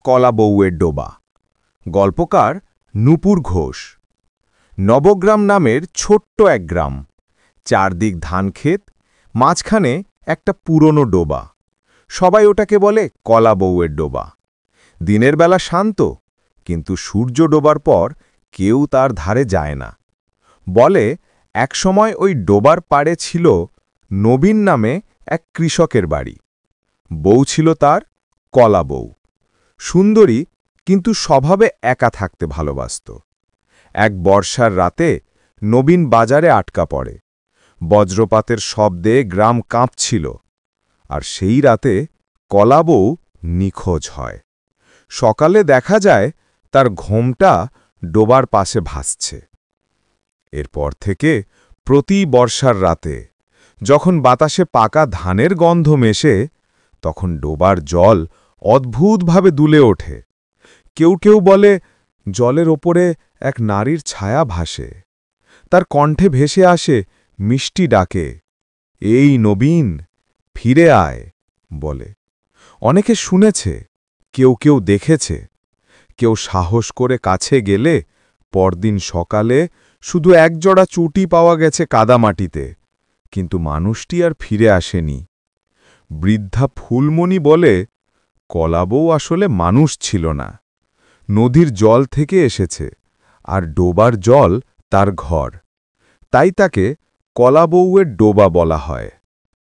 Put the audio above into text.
কলা বউয়ের ডোবা। গল্পকার নূপুর ঘোষ। নবগ্রাম নামের ছোট্ট এক গ্রাম, চারদিক ধানক্ষেত, মাঝখানে একটা পুরনো ডোবা। সবাই ওটাকে বলে কলা বউয়ের ডোবা। দিনের বেলা শান্ত, কিন্তু সূর্য ডোবার পর কেউ তার ধারে যায় না। বলে একসময় ওই ডোবার পাড়ে ছিল নবীন নামে এক কৃষকের বাড়ি। বউ ছিল তার কলা বউ, সুন্দরী, কিন্তু স্বভাবে একা থাকতে ভালোবাসত। এক বর্ষার রাতে নবীন বাজারে আটকা পড়ে। বজ্রপাতের শব্দে গ্রাম কাঁপছিল। আর সেই রাতে কলা বউ নিখোঁজ হয়। সকালে দেখা যায় তার ঘোমটা ডোবার পাশে ভাসছে। এরপর থেকে প্রতি বর্ষার রাতে যখন বাতাসে পাকা ধানের গন্ধ মেশে, তখন ডোবার জল অদ্ভুতভাবে দুলে ওঠে। কেউ কেউ বলে জলের ওপরে এক নারীর ছায়া ভাসে। তার কণ্ঠে ভেসে আসে মিষ্টি ডাকে, এই নবীন, ফিরে আয় বলে। অনেকে শুনেছে, কেউ কেউ দেখেছে। কেউ সাহস করে কাছে গেলে পরদিন সকালে শুধু একজোড়া চুটি পাওয়া গেছে কাদামাটিতে, কিন্তু মানুষটি আর ফিরে আসেনি। বৃদ্ধা ফুলমণি বলে, কলাবউ আসলে মানুষ ছিল না, নদীর জল থেকে এসেছে, আর ডোবার জল তার ঘর। তাই তাকে কলা বউয়ের ডোবা বলা হয়।